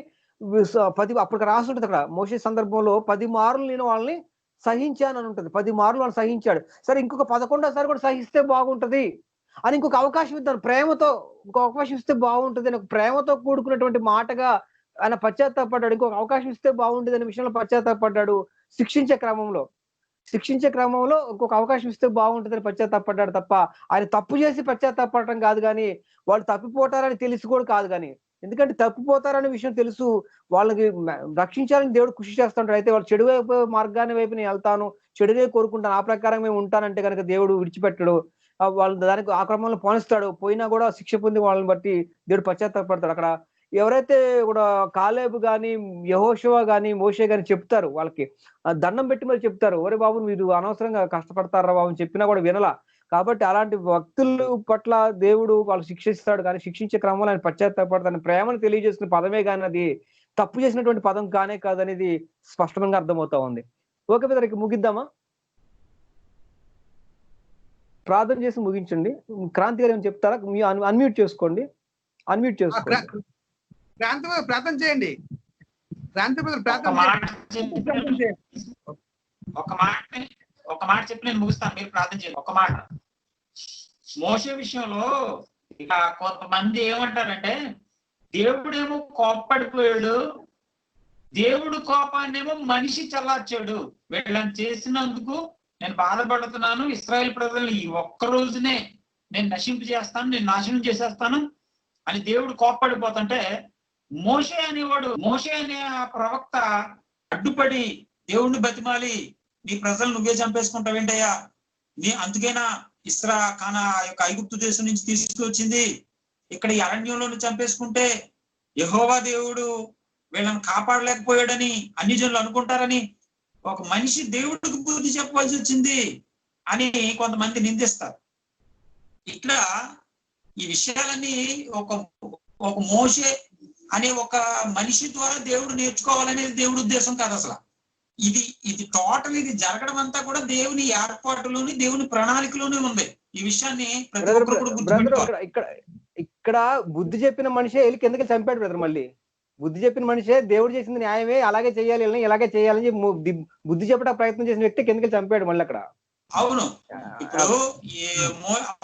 10 అప్పటికి రాసుంటది అక్కడ. మోషే సందర్భంలో 10 మార్లు లేని వాళ్ళని సహించానని ఉంటది. 10 మార్లు వాళ్ళు సహించాడు. సరే ఇంకొక 11సారి కూడా సహిస్తే బాగుంటది అని ఇంకొక అవకాశం ఇద్దాం. ప్రేమతో ఇంకొక అవకాశం ఇస్తే బాగుంటది అని ఒక ప్రేమతో కూడుకున్నటువంటి మాటగా ఆయన పశ్చాత్తాపడ్డాడు. ఇంకొక అవకాశం ఇస్తే బాగుంటది అనే విషయంలో పశ్చాత్తాపడ్డాడు. శిక్షించే క్రమంలో. శిక్షించే క్రమంలో ఇంకొక అవకాశం ఇస్తే బాగుంటదని పశ్చాత్తాపడ్డాడు తప్ప, ఆయన తప్పు చేసి పశ్చాత్తాపడటం కాదు గానీ, వాళ్ళు తప్పిపోతారని తెలిసి కూడా కాదు గానీ. ఎందుకంటే తప్పిపోతారనే విషయం తెలుసు. వాళ్ళకి రక్షించాలని దేవుడు కృషి చేస్తుంటాడు. అయితే వాళ్ళు చెడు వైపు మార్గాన్ని వైపు నేను ఎళ్తాను, చెడునే కోరుకుంటాను, ఆ ప్రకారమే ఉంటానంటే గనక దేవుడు విడిచిపెట్టడు. వాళ్ళు దానికి ఆ క్రమంలో పోనిస్తాడు. పోయినా కూడా శిక్ష పొంది వాళ్ళని బట్టి దేవుడు పశ్చాత్తాపడతాడు. అక్కడ ఎవరైతే కూడా కాలేబు గాని, యెహోషువ గాని, మోషే గాని చెప్తారు వాళ్ళకి. దండం పెట్టి మరి చెప్తారు. "ఒరేయ్ బాబు మీరు అనవసరంగా కష్టపడతారురా బాబు" అని చెప్పినా కూడా వినలా. కాబట్టి అలాంటి భక్తులు పట్ల దేవుడు వాళ్ళు శిక్షిస్తాడు కానీ, శిక్షించే క్రమంలో ఆయన పశ్చాత్తాపడతాడు. ప్రేమను తెలియజేసిన పదమే గాని అది తప్పు చేసినటువంటి పదం కానే కాదనేది స్పష్టంగా అర్థమవుతా ఉంది. ఓకే బ్రదర్, ఇక ముగిద్దామా? ప్రార్థన చేసి ముగించండి. క్రాంతి గారు ఏమైనా చెప్తారా? అన్‌మ్యూట్ చేసుకోండి. అన్‌మ్యూట్ చేసుకోండి. క్రాంతి బ్రదర్ ప్రార్థన చేయండి. క్రాంతి బ్రదర్ ఒక ప్రార్థన మాట చేయండి. ప్రార్థన చెప్పి చేయండి. ఒక మాట చెప్పి నేను ముగిస్తాను, మీరు ప్రార్థన చేయండి. ఒక మాట. మోషే విషయంలో ఇక కొంతమంది ఏమంటారంటే, దేవుడేమో కోప్పడిపోయాడు, దేవుడు కోపాన్నేమో మనిషి చల్లార్చాడు. వీళ్ళని చేసినందుకు నేను బాధపడుతున్నాను, ఇశ్రాయేలు ప్రజల్ని ఈ ఒక్క రోజునే నేను నశింపు చేస్తాను, నేను నాశనం చేసేస్తాను అని దేవుడు కోప్పడిపోతుంటే, మోషే అనే ఆ ప్రవక్త అడ్డుపడి దేవుణ్ణి బతిమాలి, నీ ప్రజలు నువ్వే చంపేసుకుంటావేంటయ్యా, అందుకేనా కానా యొక్క ఐగుప్తు దేశం నుంచి తీసుకొచ్చింది, ఇక్కడ ఈ అరణ్యంలో చంపేసుకుంటే యెహోవా దేవుడు వీళ్ళని కాపాడలేకపోయాడని అన్ని జనులు అనుకుంటారని ఒక మనిషి దేవుడికి బుద్ధి చెప్పవలసి వచ్చింది అని కొంతమంది నిందిస్తారు. ఇక్కడ ఈ విషయాలన్నీ ఒక మోషే అనే ఒక మనిషి ద్వారా దేవుడు నేర్చుకోవాలనేది దేవుడి ఉద్దేశం కాదు అసలు. ఇది టోటల్ ఇది జరగడం అంతా కూడా దేవుని ఏర్పాటులోని దేవుని ప్రణాళికలోనే ఉంది. ఈ విషయాన్ని ప్రతి ఒక్కరు కూడా గుర్తుపెట్టుకోవాలి. ఇక్కడ బుద్ధి చెప్పిన మనిషే వెళ్ళి కిందకి చంపాడు బ్రదర్. మళ్ళీ బుద్ధి చెప్పిన మనిషే దేవుడు చేసింది న్యాయమే, అలాగే చేయాలి, ఇలాగే చేయాలని బుద్ధి చెప్పడానికి ప్రయత్నం చేసిన వ్యక్తి కిందకి చంపాడు మళ్ళీ అక్కడ. అవును, ఇప్పుడు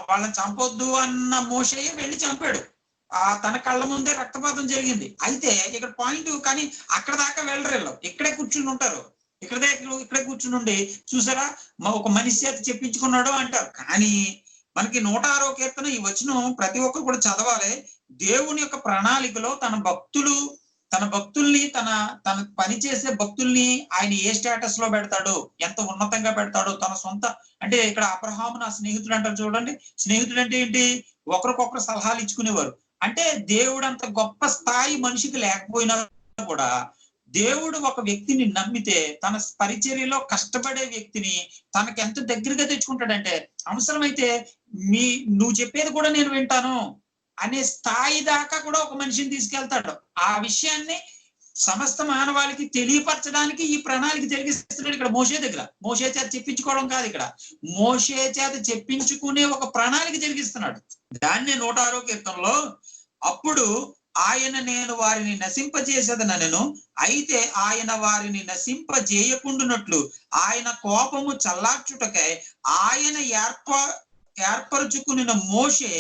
వాళ్ళని చంపొద్దు అన్న మోషే వెళ్ళి చంపాడు. తన కళ్ళ ముందే రక్తపాతం జరిగింది. అయితే ఇక్కడ పాయింట్, కానీ అక్కడ దాకా వెళ్ళరు, ఇక్కడే కూర్చుని ఉంటారు. ఇక్కడే కూర్చుని ఉండి చూసారా ఒక మనిషి చేత చెప్పించుకున్నాడు అంటారు. కానీ మనకి 106వ కీర్తన ఈ వచనం ప్రతి ఒక్కరు కూడా చదవాలి. దేవుని యొక్క ప్రణాళికలో తన భక్తుల్ని తన పని చేసే భక్తుల్ని ఆయన ఏ స్టేటస్ లో పెడతాడు, ఎంత ఉన్నతంగా పెడతాడు, తన సొంత అంటే ఇక్కడ అబ్రహాము నా స్నేహితుడు అంటారు చూడండి. స్నేహితుడు అంటే ఏంటి? ఒకరికొకరు సలహాలు ఇచ్చుకునేవారు. అంటే దేవుడు అంత గొప్ప స్థాయి మనిషికి లేకపోయినా కూడా దేవుడు ఒక వ్యక్తిని నమ్మితే తన పరిచర్యలో కష్టపడే వ్యక్తిని తనకి ఎంత దగ్గరగా తెచ్చుకుంటాడంటే, అవసరమైతే నువ్వు చెప్పేది కూడా నేను వింటాను అనే స్థాయి దాకా కూడా ఒక మనిషిని తీసుకెళ్తాడు. ఆ విషయాన్ని సమస్త మానవాళికి తెలియపరచడానికి ఈ ప్రణాళిక జరిగిస్తున్నాడు ఇక్కడ మోషే దగ్గర. మోషే చేత చెప్పించుకోవడం కాదు, ఇక్కడ మోషే చేత చెప్పించుకునే ఒక ప్రణాళిక జరిగిస్తున్నాడు. దాన్ని 106వ కీర్తనలో అప్పుడు ఆయన నేను వారిని నశింపజేసేదనను, అయితే ఆయన వారిని నశింపజేయకుండునట్లు ఆయన కోపము చల్లార్చుటకై ఆయన ఏర్పరచుకున్న మోషే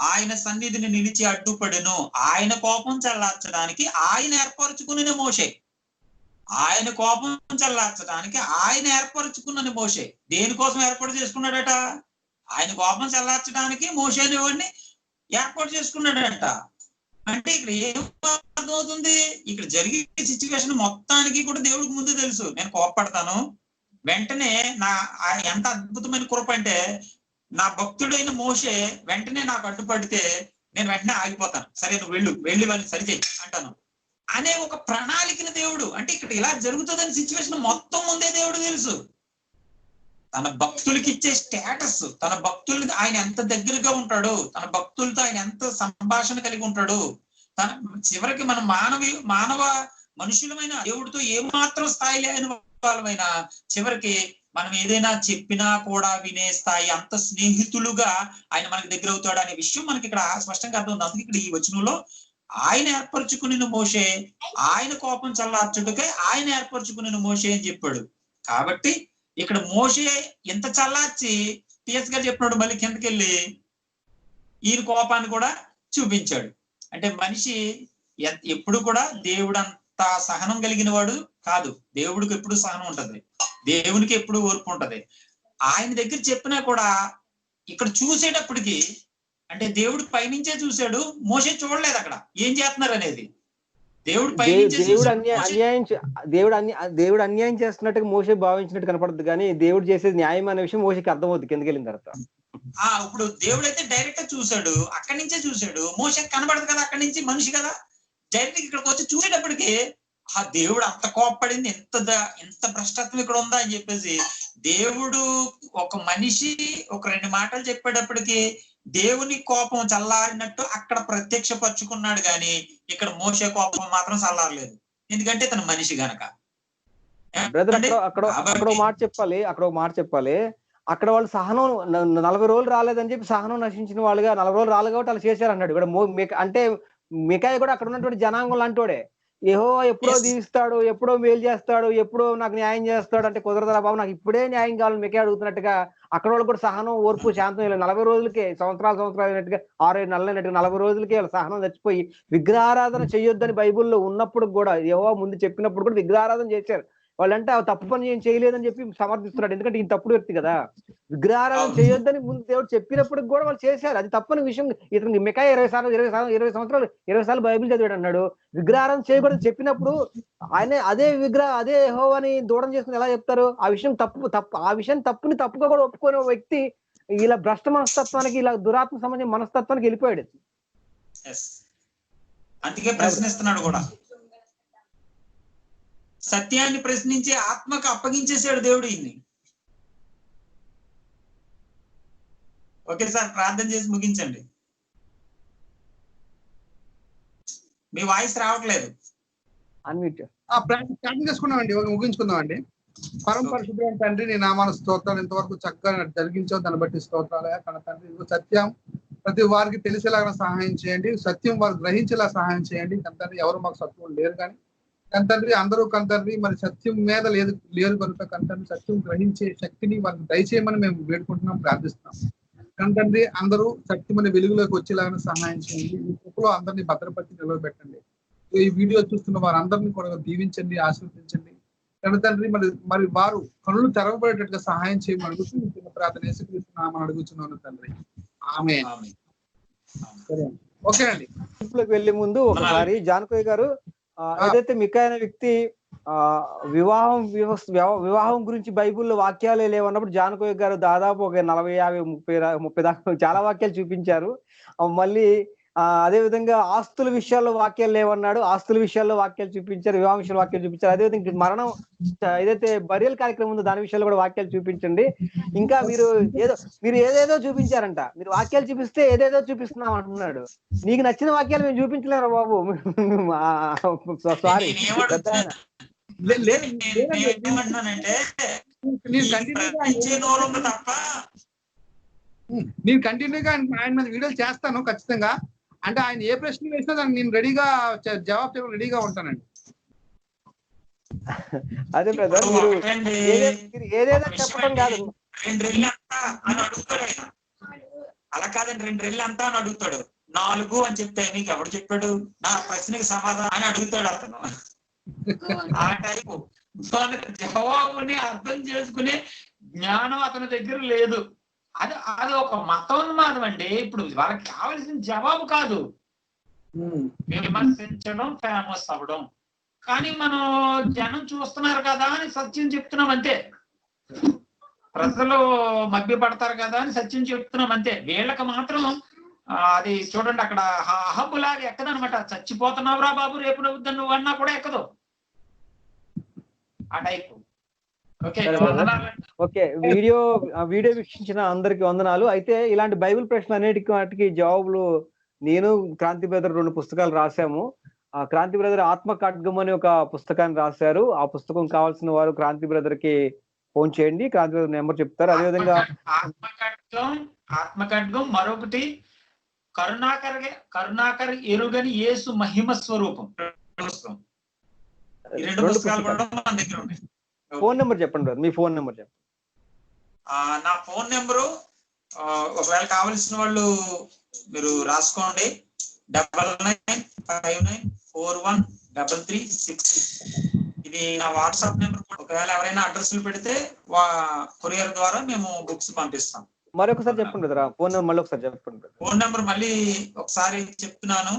ఆయన సన్నిధిని నిలిచి అడ్డుపడెను. ఆయన కోపం చల్లార్చడానికి ఆయన ఏర్పరచుకున్న మోషే, ఆయన కోపం చల్లార్చడానికి ఆయన ఏర్పరచుకున్న మోషే దేనికోసం ఏర్పాటు చేసుకున్నాడట? ఆయన కోపం చల్లార్చడానికి మోషేని వాడిని ఏర్పాటు చేసుకున్నాడట. అంటే ఇక్కడ ఏం అర్థమవుతుంది? ఇక్కడ జరిగే సిచ్యువేషన్ మొత్తానికి కూడా దేవుడికి ముందు తెలుసు, నేను కోపడతాను. వెంటనే ఎంత అద్భుతమైన కృప అంటే, నా భక్తుడైన మోషే వెంటనే నాకు అడ్డుపడితే నేను వెంటనే ఆగిపోతాను. సరే నువ్వు వెళ్ళి వాళ్ళని సరిచేయి అంటాను అనే ఒక ప్రణాళికని దేవుడు, అంటే ఇక్కడ ఇలా జరుగుతుందని సిచ్యువేషన్ మొత్తం ముందే దేవుడు తెలుసు. తన భక్తులకి ఇచ్చే స్టేటస్, తన భక్తులకి ఆయన ఎంత దగ్గరగా ఉంటాడు, తన భక్తులతో ఆయన ఎంత సంభాషణ కలిగి ఉంటాడు, చివరికి మన మానవ మనుషులమైన దేవుడితో ఏమాత్రం స్థాయి లేని వాళ్ళమైనా చివరికి మనం ఏదైనా చెప్పినా కూడా వినే స్థాయి, అంత స్నేహితులుగా ఆయన మనకి దగ్గర అవుతాడు అనే విషయం మనకి ఇక్కడ స్పష్టంగా అర్థం ఉంది. అందుకే ఇక్కడ ఈ వచనంలో ఆయన ఏర్పరచుకుని మోషే, ఆయన కోపం చల్లార్చుటకే ఆయన ఏర్పరచుకుని మోషే అని చెప్పాడు. కాబట్టి ఇక్కడ మోషే ఎంత చల్లార్చి టిఎస్ గారు చెప్పినాడు, మళ్ళీ కిందకెళ్ళి ఈయన కోపాన్ని కూడా చూపించాడు. అంటే మనిషి ఎప్పుడు కూడా దేవుడు అంత సహనం కలిగిన వాడు కాదు. దేవుడికి ఎప్పుడు సహనం ఉంటది, దేవునికి ఎప్పుడు ఓర్పు ఉంటది. ఆయన దగ్గర చెప్పినా కూడా ఇక్కడ చూసేటప్పటికి అంటే దేవుడు పైనుంచే చూశాడు, మోషే చూడలేదు అక్కడ ఏం చేస్తున్నారు అనేది. దేవుడు దేవుడు అన్యాయం చేస్తున్నట్టుగా మోషే భావించినట్టు కనపడుతుంది, కానీ దేవుడు చేసేది న్యాయం అనే విషయం మోషేకి అర్థమవుతుంది కిందకి వెళ్ళిన తర్వాత. ఇప్పుడు దేవుడు అయితే డైరెక్ట్ గా చూశాడు, అక్కడి నుంచే చూశాడు. మోషేకి కనబడదు కదా, అక్కడి నుంచి మనిషి కదా. డైరెక్ట్ ఇక్కడికి వచ్చి చూసేటప్పటికి ఆ దేవుడు అంత కోపపడింది, ఎంత భ్రష్టత్వం ఇక్కడ ఉందా అని చెప్పేసి దేవుడు ఒక మనిషి ఒక 2 మాటలు చెప్పేటప్పటికి దేవుని కోపం చల్లారినట్టు అక్కడ ప్రత్యక్షపరుచుకున్నాడు, కానీ ఇక్కడ మోషే కోపం మాత్రం చల్లారలేదు. ఎందుకంటే తన మనిషి గనక. బ్రదర్ అక్కడ ఒక మాట చెప్పాలి. అక్కడ వాళ్ళు సహనం 40 రోజులు రాలేదని చెప్పి సహనం నశించిన వాళ్ళుగా 40 రోజులు రాలేదు కాబట్టి వాళ్ళు చేశారు అన్నాడు. ఇక్కడ అంటే మికాయ కూడా అక్కడ ఉన్నటువంటి జనాంగం లాంటోడే. యెహోవా ఎప్పుడో దీవిస్తాడు, ఎప్పుడో మేలు చేస్తాడు, ఎప్పుడో నాకు న్యాయం చేస్తాడు అంటే కుదరదా బాబు, నాకు ఇప్పుడే న్యాయం కావాలని మికాయ అడుగుతున్నట్టుగా అక్కడ వాళ్ళు కూడా సహనం, ఓర్పు, శాంతం 40 రోజులకే సంవత్సరాలు అయినట్టుగా 6-7 నెలలు అయినట్టుగా 40 రోజులకే వాళ్ళ సహనం చచ్చిపోయి విగ్రహారాధన చేయొద్దని బైబుల్లో ఉన్నప్పుడు కూడా యెహోవా ముందు చెప్పినప్పుడు కూడా విగ్రహారాధన చేశారు. వాళ్ళంటే ఆ తప్పు పని ఏం చేయలేదని చెప్పి సమర్థిస్తున్నాడు, ఎందుకంటే ఈయన తప్పుడు వ్యక్తి కదా. విగ్రహారాధన చేయొద్దని ముందు దేవుడు చెప్పినప్పుడు కూడా వాళ్ళు చేశారు, అది తప్పని విషయం. ఇతనికి మికాయ 20 సంవత్సరాలు 20 సార్లు బైబిల్ చదివాడు అన్నాడు. విగ్రహారాధన చేయకూడదు చెప్పినప్పుడు ఆయన అదే యెహోవాని దూరం చేసుకుని ఎలా చెప్తారు? ఆ విషయం తప్పుని తప్పుగా కూడా ఒప్పుకునే వ్యక్తి ఇలా భ్రష్ట మనస్తత్వానికి, ఇలా దురాత్మ సంబంధించిన మనస్తత్వానికి వెళ్ళిపోయాడు. అందుకే ప్రశ్నిస్తున్నాడు కూడా. సత్యాన్ని ప్రశ్నించి ఆత్మకు అప్పగించేసాడు దేవుడు ఈయన్ని. ఓకే సార్, ప్రార్థన చేసి ముగించండి. మీ వాయిస్ రావట్లేదు. ప్రార్థన చేసుకున్నామండి, ముగించుకుందామండి. పరమ పరిశుద్ధమైన తండ్రి, నీ నామాన స్తోత్రాలు. ఇంతవరకు చక్కగా జరిగించావు, దాన్ని బట్టి స్తోత్రాలయ. కన తండ్రి, సత్యం ప్రతి వారికి తెలిసేలాగా సహాయం చేయండి, సత్యం వారు గ్రహించేలా సహాయం చేయండి. తండ్రి, ఎవరు మాకు సత్యం లేరు కానీ తండ్రి అందరూ తండ్రి మరి సత్యం మీద లేరు కనుక తండ్రి సత్యం గ్రహించే శక్తిని వారికి దయచేయమని మేము వేడుకుంటున్నాం, ప్రార్థిస్తున్నాం. తండ్రి అందరూ సత్యం అనే వెలుగులోకి వచ్చేలాగా సహాయం చేయండి. ఈ కృపలో అందరినీ భద్రపరిచి నిలబెట్టండి. ఈ వీడియో చూస్తున్న వారందరినీ కూడా దీవించండి, ఆశీర్వదించండి. తండ్రి మరి వారు కళ్ళు తెరవబడేటట్టుగా సహాయం చేయమని అడుగుతూ ప్రార్థన యేసుక్రీస్తునామమున అడుగుచున్నాను తండ్రి, ఆమేన్. సరే, ఓకే అండి. వెళ్ళే ముందు ఒకసారి జానకయ్య గారు ఏదైతే మికాయ అనే వ్యక్తి వివాహం గురించి బైబిల్లో వాక్యాలే లేవన్నప్పుడు జానకయ్య గారు దాదాపు ఒక 40, 50, 30 దాకా చాలా వాక్యాలు చూపించారు. మళ్ళీ అదే విధంగా ఆస్తుల విషయాల్లో వాక్యాలు లేవన్నాడు, ఆస్తుల విషయాల్లో వాక్యాలు చూపించారు, వివాహం విషయాల్లో వాక్యాలు చూపించారు. అదేవిధంగా మరణం ఏదైతే బరియల్ కార్యక్రమం ఉందో దాని విషయాల్లో కూడా వాక్యాలు చూపించండి. ఇంకా మీరు ఏదేదో చూపించారంట, మీరు వాక్యాలు చూపిస్తే ఏదేదో చూపిస్తున్నాం అంటున్నాడు. నీకు నచ్చిన వాక్యాలు మేము చూపించలేరు బాబు, సారీ. నేను కంటిన్యూగా ఆయన మీద వీడియోలు చేస్తాను ఖచ్చితంగా. అంటే ఆయన ఏ ప్రశ్న వేసినా దానికి నేను రెడీగా జవాబు చెప్పడం రెడీగా ఉంటానండి. అదే బ్రదర్, మీరు ఏదేదో చెప్పడం కాదు. 2 రెళ్ళు అంతా అని అడుగుతాడు ఆయన. అలా కాదండి, 2 రెళ్ళు అంతా అని అడుగుతాడు. 4 అని చెప్తే నీకు ఎవడు చెప్పాడు, నా ప్రశ్నకి సమాధానం అని అడుగుతాడు అతను. ఆ టైపు జవాబుని అర్థం చేసుకునే జ్ఞానం అతని దగ్గర లేదు. అది ఒక మతోన్మాదం అండి. ఇప్పుడు వాళ్ళకి కావాల్సిన జవాబు కాదు, విమర్శించడం, ఫేమస్ అవ్వడం. కానీ మనం జనం చూస్తున్నారు కదా అని సత్యం చెప్తున్నాం అంతే, ప్రజలు మభ్యపడతారు కదా అని సత్యం చెప్తున్నాం అంతే. వీళ్ళకి మాత్రం అది చూడండి, అక్కడ అహబ్బులాగా ఎక్కదనమాట. చచ్చిపోతున్నావురా బాబు, రేపు నవ్వుద్దని నువ్వు అన్నా కూడా ఎక్కదు, ఆ టైపు. ఓకే, వీడియో వీక్షించిన అందరికి వందనాలు. అయితే ఇలాంటి బైబిల్ ప్రశ్నలు అన్నిటికి జవాబులు నేను క్రాంతి బ్రదర్ 2 పుస్తకాలు రాశాము. క్రాంతి బ్రదర్ ఆత్మ ఖడ్గం అనే ఒక పుస్తకాన్ని రాశారు. ఆ పుస్తకం కావాల్సిన వారు క్రాంతి బ్రదర్ కి ఫోన్ చేయండి, క్రాంతి బ్రదర్ నెంబర్ చెప్తారు. అదేవిధంగా ఆత్మఖడ్గం మరొకటి కరుణాకర్ ఎరుగని యేసు మహిమ స్వరూపం. ఈ రెండు పుస్తకాలు కూడా మన దగ్గర ఉన్నాయి. ఫోన్ నెంబర్ చెప్పండి బ్రదర్, మీ ఫోన్ నెంబర్ చెప్పండి. నా ఫోన్ నెంబరు ఒకవేళ కావలసిన వాళ్ళు మీరు రాసుకోండి. 9959413366. ఇది నా వాట్సాప్ నెంబర్. ఒకవేళ ఎవరైనా అడ్రస్లు పెడితే కొరియర్ ద్వారా మేము బుక్స్ పంపిస్తాం. మరొకసారి చెప్పండి బ్రదర్, ఫోన్ నెంబర్ మళ్ళీ ఒకసారి చెప్పండి. ఫోన్ నెంబర్ మళ్ళీ ఒకసారి చెప్తున్నాను.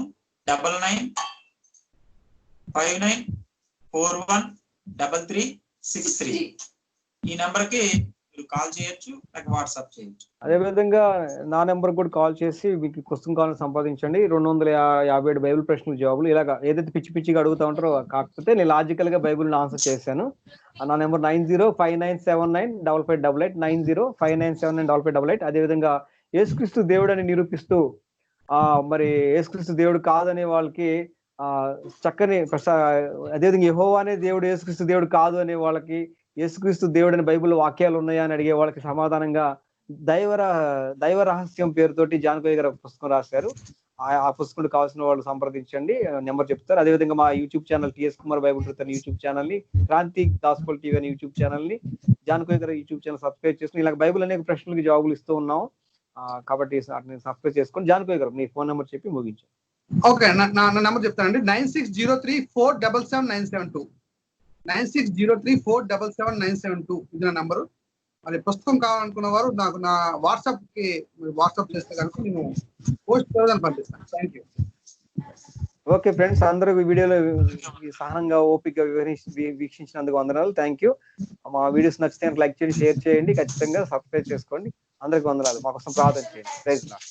9959413363. ఈ నెంబర్ కి మీరు కాల్ చేయొచ్చు, లేక వాట్సాప్ చేయొచ్చు. అదే విధంగా నా నెంబర్ కూడా కాల్ చేసి మీకు పుస్తకం కావాలని సంపాదించండి. 257 బైబిల్ ప్రశ్నలు జవాబులు. ఇలాగా ఏదైతే పిచ్చి పిచ్చిగా అడుగుతా ఉంటారో, కాకపోతే నేను లాజికల్ గా బైబిల్ ఆన్సర్ చేశాను. నా నెంబర్ 9059795588 9059795588. అదేవిధంగా యేసుక్రీస్తు దేవుడు అని నిరూపిస్తూ మరి యేసుక్రీస్తు దేవుడు కాదనే వాళ్ళకి చక్కని అదేవిధంగా యెహోవా అనే దేవుడు యేసుక్రీస్తు దేవుడు కాదు అనే వాళ్ళకి, యేసుక్రీస్తు దేవుడు అని బైబిల్ వాక్యాలు ఉన్నాయా అని అడిగే వాళ్ళకి సమాధానంగా దైవ రహస్యం పేరుతోటి జానకోయ్య గారు పుస్తకం రాశారు. ఆ పుస్తకం కావాల్సిన వాళ్ళు సంప్రదించండి, నెంబర్ చెప్తారు. అదేవిధంగా మా YouTube channel TS Kumar Bible truth అనే యూట్యూబ్ ఛానల్ ని, క్రాంతి గాస్పెల్ టీవీ అనే యూట్యూబ్ ఛానల్ ని, జానకోయ్య గారు యూట్యూబ్ ఛానల్ సబ్స్క్రైబ్ చేసుకుని ఇలా బైబిల్ అనేక ప్రశ్నలకు జవాబులు ఇస్తూ ఉన్నాం. కాబట్టి సబ్స్క్రైబ్ చేసుకొని జానకోయ్య గారు మీ ఫోన్ నెంబర్ చెప్పి ముగించారు. ఓకే, నా నెంబర్ చెప్తానండి. 9603477972. 9603477972 ఇది నా నెంబరు. మరి పుస్తకం కావాలనుకున్న వారు నాకు నా వాట్సాప్ చేస్తే కనుక నేను పోస్ట్ చేయాలని పంపిస్తాను. Thank you. ఓకే ఫ్రెండ్స్, అందరూ ఈ వీడియోలో సహనంగా ఓపిక వీక్షించినందుకు వందనాలు. Thank you. మా వీడియోస్ నచ్చితే లైక్ చేయండి, షేర్ చేయండి, ఖచ్చితంగా సబ్స్క్రైబ్ చేసుకోండి. అందరికి వందనాలు. మా కోసం ప్రార్థన చేయండి. Praise lord.